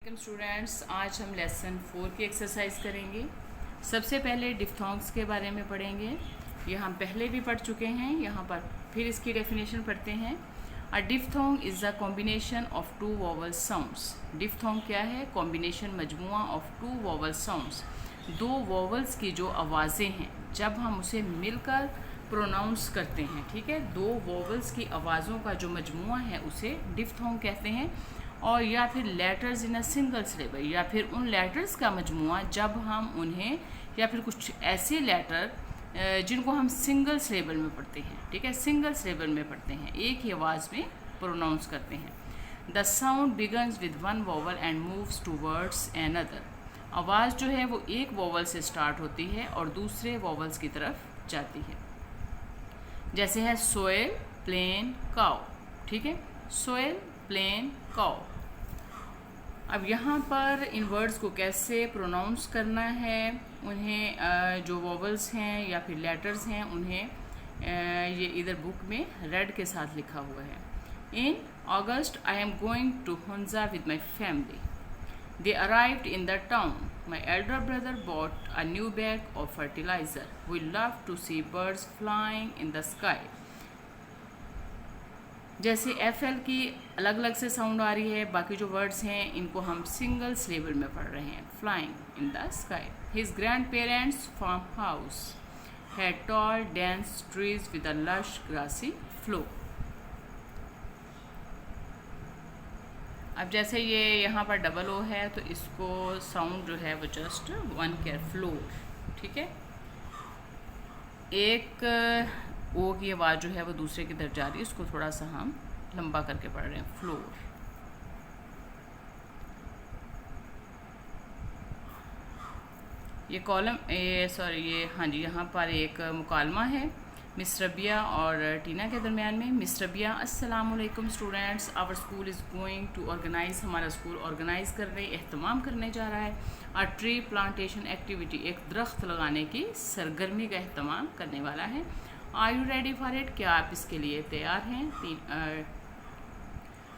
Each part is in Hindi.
स्टूडेंट्स, आज हम लेसन 4 की एक्सरसाइज करेंगे। सबसे पहले डिफ्थोंग्स के बारे में पढ़ेंगे। ये हम पहले भी पढ़ चुके हैं, यहाँ पर फिर इसकी डेफिनेशन पढ़ते हैं। A diphthong is a combination of two vowel sounds. Diphthong क्या है? कॉम्बिनेशन, मजमुआ ऑफ टू वोवल साउंड्स। दो वोवल्स की जो आवाज़ें हैं, जब हम उसे मिलकर प्रोनाउंस करते हैं, ठीक है, दो वोवल्स की आवाज़ों का जो मजमुआ है उसे डिफ्थोंग कहते हैं। और या फिर letters in a single syllable, या फिर उन लेटर्स का मजमुआ जब हम उन्हें, या फिर कुछ ऐसे लेटर जिनको हम सिंगल सिलेबल में पढ़ते हैं, ठीक है, सिंगल सिलेबल में पढ़ते हैं, एक ही आवाज़ में प्रोनाउंस करते हैं। The sound begins with one vowel and moves towards another. आवाज़ जो है वो एक वोवल से स्टार्ट होती है और दूसरे वोवल्स की तरफ जाती है। जैसे है सोयल, प्लेन, काउ, ठीक है, सोयल, प्लेन, काउ। अब यहाँ पर इन वर्ड्स को कैसे प्रोनाउंस करना है, उन्हें जो वोवल्स हैं या फिर लेटर्स हैं उन्हें ये इधर बुक में रेड के साथ लिखा हुआ है। In August I am going to Hunza with my family. They arrived in the town. My elder brother bought a new bag of fertilizer. We love to see birds flying in the sky. जैसे FL की अलग अलग से साउंड आ रही है, बाकी जो वर्ड्स हैं इनको हम सिंगल सिलेबल में पढ़ रहे हैं। Flying in the sky. His grand parents farm house had tall dense trees with a lush grassy floor. अब जैसे ये यहाँ पर डबल ओ है तो इसको साउंड जो है वो जस्ट वन केयर, फ्लोर, ठीक है। एक ओ की आवाज़ जो है वो दूसरे की तरफ जा रही है, उसको थोड़ा सा हम लंबा करके पढ़ रहे हैं, फ्लोर। ये कॉलम, ये हाँ जी, यहाँ पर एक मुकालमा है मिस रबिया और टीना के दरमियान में। मिस रबिया, अस्सलाम वालेकुम students, our school is going to organise. हमारा स्कूल ऑर्गेनाइज करने, एहतमाम करने जा रहा है। अ ट्री प्लांटेशन एक्टिविटी, एक दरख्त लगाने की सरगर्मी का एहतमाम करने वाला है। Are you ready for it, क्या आप इसके लिए तैयार हैं?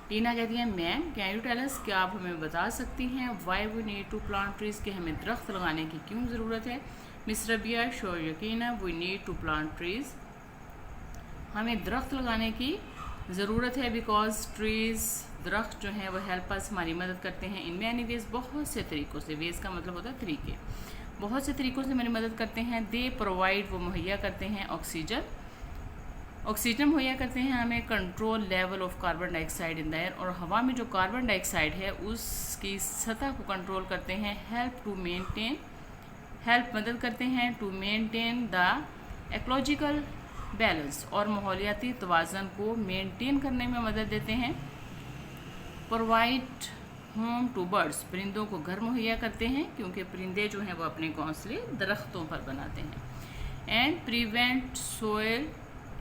टीना कहती है, ma'am can you tell us, क्या आप हमें बता सकती हैं why we need to plant trees, कि हमें दरख्त लगाने की क्यों ज़रूरत है? मिस रबिया, श्योर यकीन, we need to plant trees, हमें दरख्त लगाने की ज़रूरत है, बिकॉज ट्रीज़, दरख्त जो हैं वो हेल्प अस, हमारी मदद करते हैं, इन मैनी वेज, बहुत से तरीक़ों से। वेज का मतलब होता है तरीके, बहुत से तरीक़ों से हमारी मदद करते हैं। दे प्रोवाइड, वो मुहैया करते हैं ऑक्सीजन, ऑक्सीजन मुहैया करते हैं हमें। Control level of carbon dioxide in the air, और हवा में जो कार्बन डाइऑक्साइड है उसकी सतह को कंट्रोल करते हैं। हेल्प टू मेंटेन, हेल्प मदद करते हैं, to maintain the ecological balance, और माहौलियाती तवाज़न को मेंटेन करने में मदद देते हैं। प्रोवाइड होम टू बर्ड्स, परिंदों को घर मुहैया करते हैं, क्योंकि परिंदे जो हैं वो अपने घोंसले दरख्तों पर बनाते हैं। And prevent soil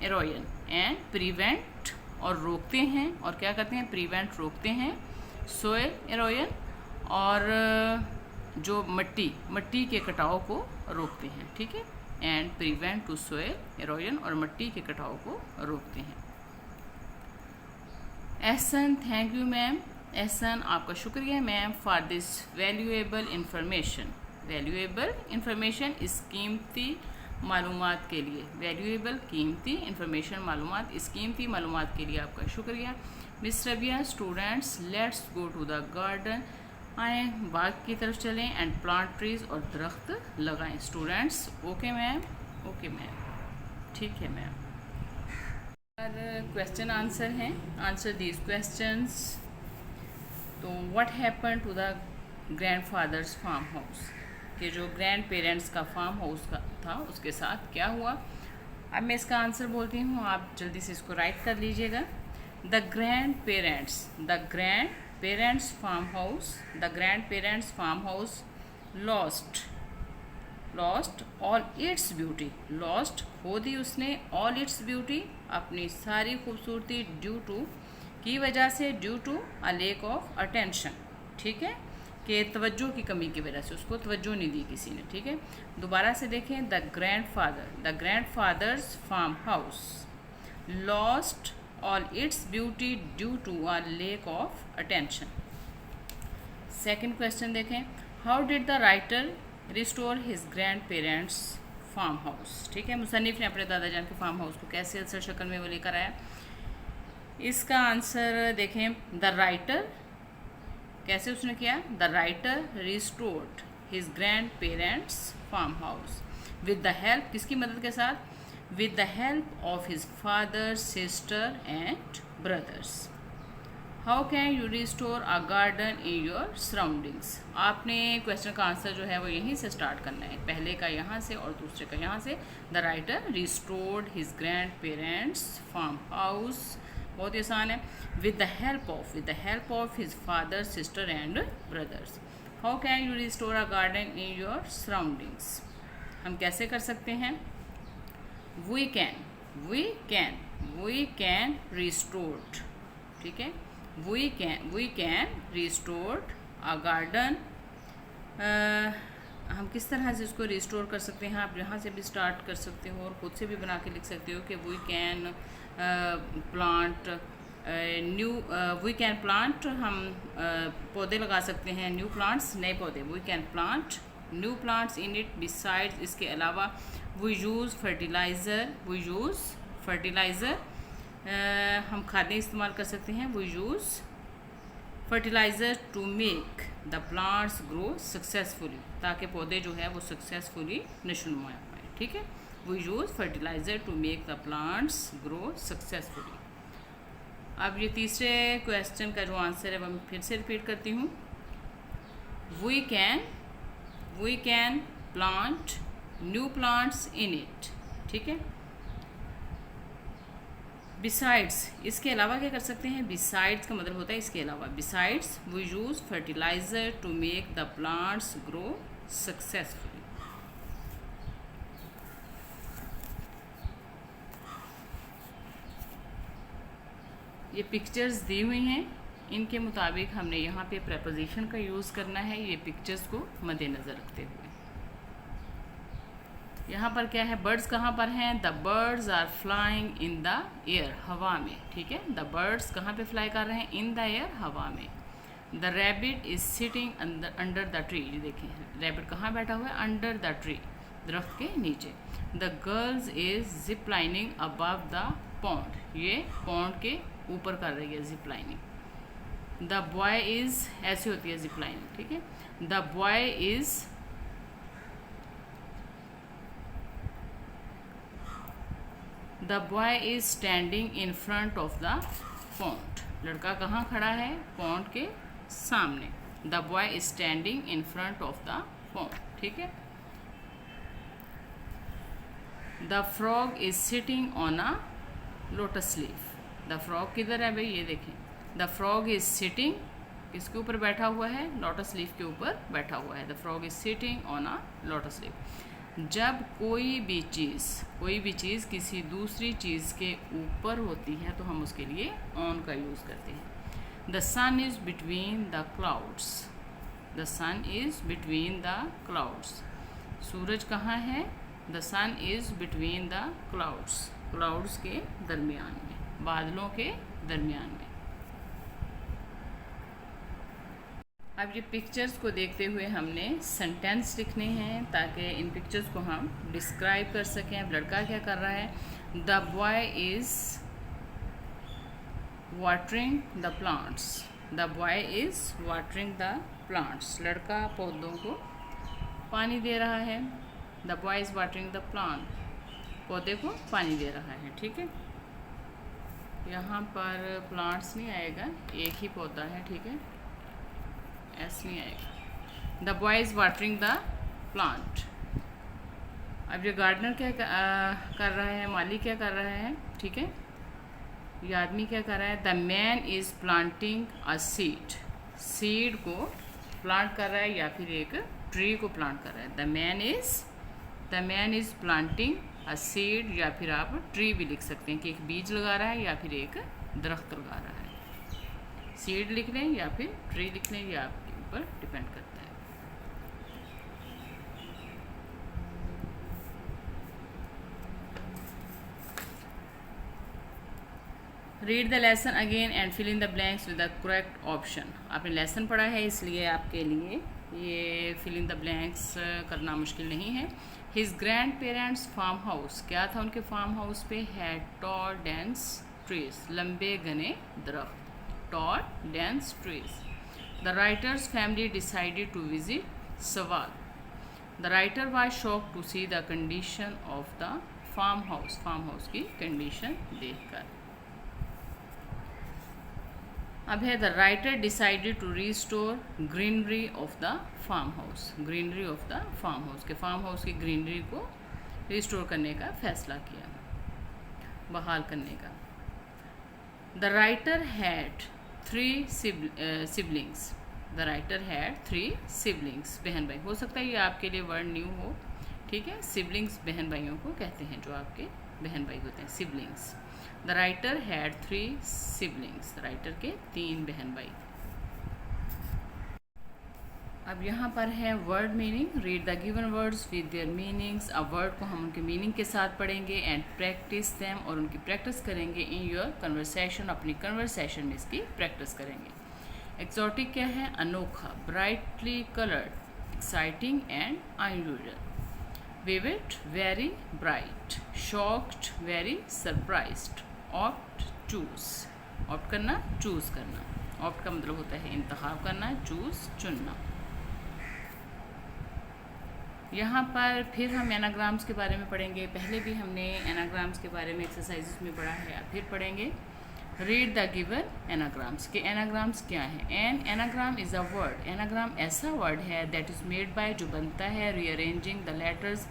halogen, and prevent, और रोकते हैं, और क्या करते हैं? प्रिवेंट, रोकते हैं, सोयल एरोजन, और जो मट्टी के कटाव को रोकते हैं, ठीक है। And prevent to soil erosion, और मट्टी के कटाव को रोकते हैं। Ehsan, thank you ma'am. Ehsan, आपका शुक्रिया ma'am, for this valuable information. Valuable information, इस कीमती मालूमात के लिए। वैल्यूएबल, कीमती, इंफॉर्मेशन, मालूमात, इस कीमती मालूमात के लिए आपका शुक्रिया। Miss Rabia, students let's go to the garden, आए बाग की तरफ चलें, एंड प्लांट ट्रीज, और दरख्त लगाएं। Students, okay ma'am, okay ma'am, ठीक है मैम। क्वेश्चन आंसर हैं, आंसर दीज क्वेश्चंस। तो what happen to the grandfather's farm house, कि जो ग्रैंड पेरेंट्स का फार्म हाउस का था उसके साथ क्या हुआ। अब मैं इसका आंसर बोलती हूँ, आप जल्दी से इसको राइट कर लीजिएगा। The grand parents farm house, the grand parents farm house lost all its beauty, lost, खो दी उसने, ऑल इट्स ब्यूटी, अपनी सारी खूबसूरती, ड्यू टू, की वजह से, due to a lack of attention, ठीक है, कि तवज्जो की कमी की वजह से, उसको तवज्जो नहीं दी किसी ने, ठीक है। दोबारा से देखें, the grandfather's farm house lost all its beauty due to a lack of attention. Second question देखें, how did the writer restore his grand parents farm house. ठीक है, मुसन्निफ ने अपने दादा जान के फार्म हाउस को कैसे असल शक्ल में वो लेकर आया। इसका आंसर देखें, द राइटर, कैसे उसने किया, the writer restored his grand parents farm house with the help, किसकी मदद के साथ, with the help of his father, sister and brothers. How can you restore a garden in your surroundings. आपने क्वेश्चन का आंसर जो है वो यहीं से स्टार्ट करना है, पहले का यहाँ से और दूसरे का यहाँ से। The writer restored his grand parents farm house, बहुत ही आसान है, with the help of his father, sister and brothers. How can you restore a garden in your surroundings, हम कैसे कर सकते हैं, वी कैन रिस्टोर, ठीक है, we can restore a garden. हम किस तरह से इसको रिस्टोर कर सकते हैं, आप यहाँ से भी स्टार्ट कर सकते हो और खुद से भी बना के लिख सकते हो कि we can plant we can plant, हम पौधे लगा सकते हैं, न्यू प्लांट्स, नए पौधे, we can plant new plants in it. Besides, इसके अलावा, वी यूज़ फर्टिलाइज़र, हम खादें इस्तेमाल कर सकते हैं, we use fertiliser to make the plants grow successfully, ताकि पौधे जो है वो सक्सेसफुली नशोनुमा पाए। ठीक है, we use fertiliser to make the plants grow successfully. अब ये तीसरे क्वेश्चन का जो आंसर है वो मैं फिर से रिपीट करती हूँ, we can plant new plants in it. ठीक है, बिसाइड्स, इसके अलावा क्या कर सकते हैं, बिसाइड्स का मतलब होता है इसके अलावा, besides we use fertiliser to make the plants grow successfully. ये पिक्चर्स दी हुई हैं, इनके मुताबिक हमने यहाँ पे प्रेपोजिशन का यूज़ करना है, ये पिक्चर्स को मद्देनज़र रखते हुए। यहाँ पर क्या है, बर्ड्स कहाँ पर हैं, the birds are flying in the air, हवा में। ठीक है, द बर्ड्स कहाँ पे फ्लाई कर रहे हैं, इन द एयर, हवा में। The rabbit is sitting under the tree, ये देखें रैबिट कहाँ बैठा हुआ है, अंडर द ट्री, दरख्त के नीचे। The girls is zip lining above the pond, ये पॉन्ड के ऊपर कर रही है zip lining. The boy is, ऐसे होती है जिप लाइनिंग। ठीक है, the boy is standing in front of the pond, लड़का कहाँ खड़ा है, पॉन्ड के सामने। The boy is standing in front of the pond. ठीक है, the frog is sitting on a lotus leaf, the frog किधर है भाई, ये देखें, द फ्रॉग इज सिटिंग, किसके ऊपर बैठा हुआ है, लोटस लीफ के ऊपर बैठा हुआ है। The frog is sitting on a lotus leaf. जब कोई भी चीज़ किसी दूसरी चीज़ के ऊपर होती है तो हम उसके लिए ऑन का यूज़ करते हैं। The sun is between the clouds, the sun is between the clouds, सूरज कहाँ है, the sun is between the clouds, clouds के दरमियान में, बादलों के दरमियान में। अब ये पिक्चर्स को देखते हुए हमने सेंटेंस लिखने हैं ताकि इन पिक्चर्स को हम डिस्क्राइब कर सकें। अब लड़का क्या कर रहा है, the boy is watering the plants, the boy is watering the plants, लड़का पौधों को पानी दे रहा है। The boy is watering the plant, पौधे को पानी दे रहा है। ठीक है, यहाँ पर प्लांट्स नहीं आएगा, एक ही पौधा है। ठीक है, ऐसे नहीं आएगा। The boy is watering the plant. अब ये गार्डनर क्या कर रहा है, माली क्या कर रहा है, ठीक है, ये आदमी क्या कर रहा है, the man is planting a seed, seed को प्लांट कर रहा है या फिर एक ट्री को प्लांट कर रहा है। The man is planting a seed, या फिर आप ट्री भी लिख सकते हैं कि एक बीज लगा रहा है या फिर एक दरख्त लगा रहा है। सीड लिख लें या फिर ट्री लिख लें, या आपके ऊपर डिपेंड करता है। Read the lesson again and fill in the blanks with the correct option. आपने लेसन पढ़ा है इसलिए आपके लिए ये फिल इन द ब्लैंक्स करना मुश्किल नहीं है। His grand parents farm house, क्या था उनके फार्म हाउस पे, हैड टॉल डेंस ट्रीज, लंबे घने दरख्त, tall dense trees. The writer's family decided to visit सवाल। The writer was shocked to see the condition of the farm house की कंडीशन देखकर। अब है the writer decided to restore greenery of the farm house, greenery of the farm house, के फार्म हाउस की ग्रीनरी को रिस्टोर करने का फैसला किया, बहाल करने का। The writer had 3 siblings, the writer had 3 siblings, बहन भाई। हो सकता है ये आपके लिए वर्ड न्यू हो, ठीक है। सिबलिंग्स बहन भाइयों को कहते हैं, जो आपके बहन भाई होते हैं, siblings. The writer had 3 siblings, writer के 3 बहन भाई। अब यहाँ पर है word meaning. Read the given words with their meanings. अब वर्ड को हम उनके मीनिंग के साथ पढ़ेंगे एंड प्रैक्टिस देम, और उनकी प्रैक्टिस करेंगे इन योर कन्वर्सेशन, अपनी कन्वर्सेशन में इसकी प्रैक्टिस करेंगे। एक्सोटिक क्या है, अनोखा, brightly coloured, exciting and unusual. Vivid, very bright, shocked, very surprised. Opt, choose, opt करना, चूज करना। ऑप्ट का मतलब होता है इंतखाब करना, चूज चुनना। यहाँ पर फिर हम एनाग्राम्स के बारे में पढ़ेंगे। पहले भी हमने एनाग्राम्स के बारे में एक्सरसाइजेस में पढ़ा है, अब फिर पढ़ेंगे। रीड द गिवन एनाग्राम्स, के एनाग्राम्स क्या है। An anagram is a word, anagram ऐसा वर्ड है दैट इज मेड बाय, जो बनता है, रीअरेंजिंग द लेटर्स,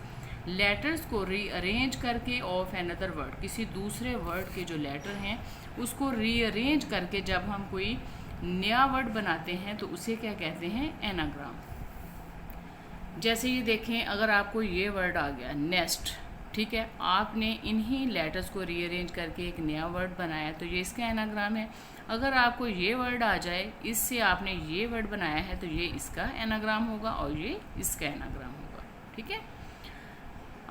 लेटर्स को रीअरेंज करके, ऑफ अनदर वर्ड, किसी दूसरे वर्ड के जो लेटर हैं उसको रीअरेंज करके जब हम कोई नया वर्ड बनाते हैं तो उसे क्या कहते हैं, एनाग्राम। जैसे ये देखें, अगर आपको ये वर्ड आ गया नेस्ट, ठीक है, आपने इन्हीं लेटर्स को रीअरेंज करके एक नया वर्ड बनाया तो ये इसका एनाग्राम है। अगर आपको ये वर्ड आ जाए, इससे आपने ये वर्ड बनाया है तो ये इसका एनाग्राम होगा और ये इसका एनाग्राम होगा, ठीक है।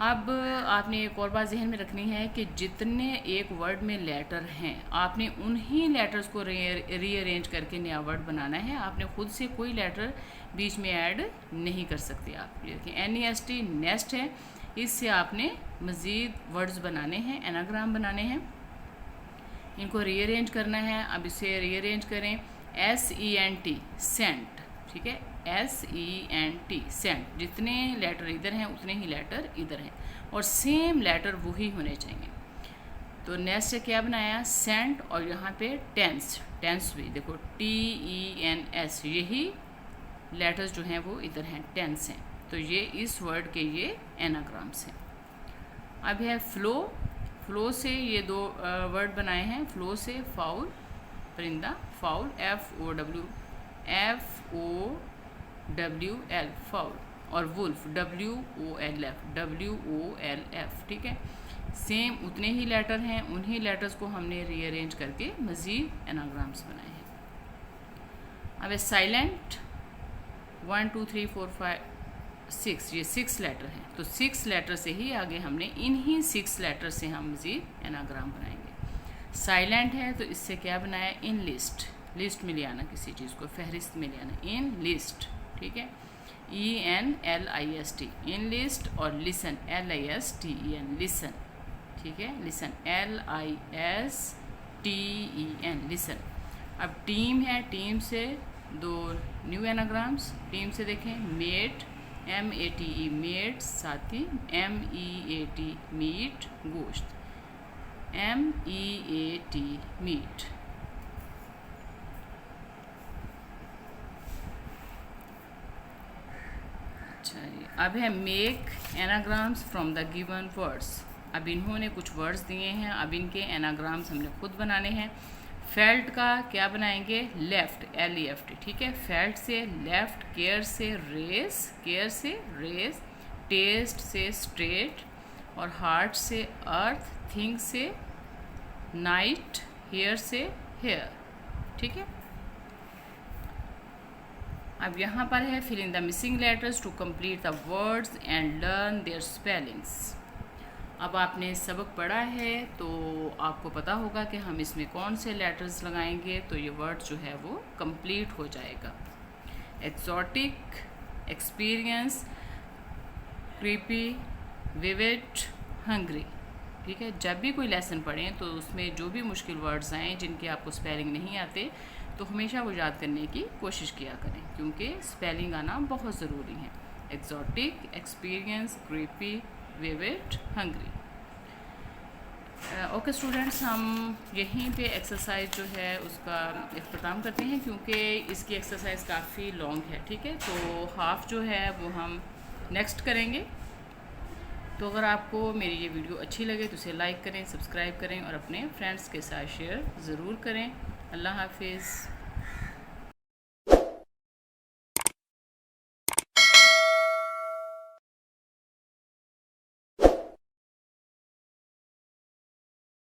अब आपने एक और बात जहन में रखनी है कि जितने एक वर्ड में लेटर हैं, आपने उन्हीं लेटर्स को रीअरेंज करके नया वर्ड बनाना है। आपने खुद से कोई लेटर बीच में ऐड नहीं कर सकते। आप ये देखें, NEST नेस्ट है, इससे आपने मज़ीद वर्ड्स बनाने हैं, एनाग्राम बनाने हैं, इनको रीअरेंज करना है। अब इसे रीअरेंज करें, SENT सेंट, ठीक है, SENT सेंट, जितने लेटर इधर हैं उतने ही लेटर इधर हैं और सेम लेटर वही होने चाहिए। तो नेक्स्ट से क्या बनाया, सेंट, और यहाँ पे टेंस, टेंस भी देखो TENS, यही लेटर्स जो हैं वो इधर हैं, टेंस हैं। तो ये इस वर्ड के ये एनाग्राम्स हैं। अब है फ्लो, फ्लो से ये 2 वर्ड बनाए हैं। फ्लो से फाउल, परिंदा, फाउल, FOWL, फाउल, और वुल्फ, WOLF, ठीक है। सेम उतने ही लेटर हैं, उन्हीं लेटर्स को हमने रीअरेंज करके मज़ीद एनाग्राम्स बनाए हैं। अब है साइलेंट, 1 2 3 4 5 6, ये 6 लेटर हैं, तो 6 लेटर से ही आगे हमने इन्हीं 6 लेटर से हम मज़ीद एनाग्राम बनाएंगे। साइलेंट है तो इससे क्या बनाया, इन लिस्ट, लिस्ट में ले आना किसी चीज़ को, फहरिस्त में ले आना, इन लिस्ट, ठीक है। ENLIST, इन लिस्ट, और लिसन, LISTEN, लिसन, ठीक है, लिसन, LISTEN, लिसन। अब टीम है, टीम से 2 न्यू एनाग्राम्स। टीम से देखें, मेट, MATE, मेट, साथी, MEAT, मीट, गोश्त, MEAT, मीट। अब है make anagrams from the given words. अब इन्होंने कुछ वर्ड्स दिए हैं, अब इनके एनाग्राम्स हमने खुद बनाने हैं। फेल्ट का क्या बनाएंगे, लेफ्ट, LEFT, ठीक है, फेल्ट से लेफ्ट, केयर से रेस, केयर से रेस, टेस्ट से स्ट्रेट, और हार्ट से अर्थ, थिंक से नाइट, हेयर से हेयर, ठीक है। अब यहाँ पर है fill in the missing letters to complete the words and learn their spellings. अब आपने सबक पढ़ा है तो आपको पता होगा कि हम इसमें कौन से लेटर्स लगाएंगे तो ये वर्ड जो है वो कंप्लीट हो जाएगा। Exotic, experience, creepy, vivid, hungry. ठीक है, जब भी कोई लेसन पढ़ें तो उसमें जो भी मुश्किल वर्ड्स आएँ जिनके आपको स्पेलिंग नहीं आते तो हमेशा वो याद करने की कोशिश किया करें, क्योंकि स्पेलिंग आना बहुत ज़रूरी है। Exotic, experience, creepy, vivid, hungry. Okay students, हम यहीं पे एक्सरसाइज जो है उसका इख्तिताम करते हैं, क्योंकि इसकी एक्सरसाइज काफ़ी लॉन्ग है। ठीक है, तो हाफ़ जो है वो हम नेक्स्ट करेंगे। तो अगर आपको मेरी ये वीडियो अच्छी लगे तो इसे लाइक करें, सब्सक्राइब करें और अपने फ्रेंड्स के साथ शेयर ज़रूर करें। अल्लाह हाफिज़।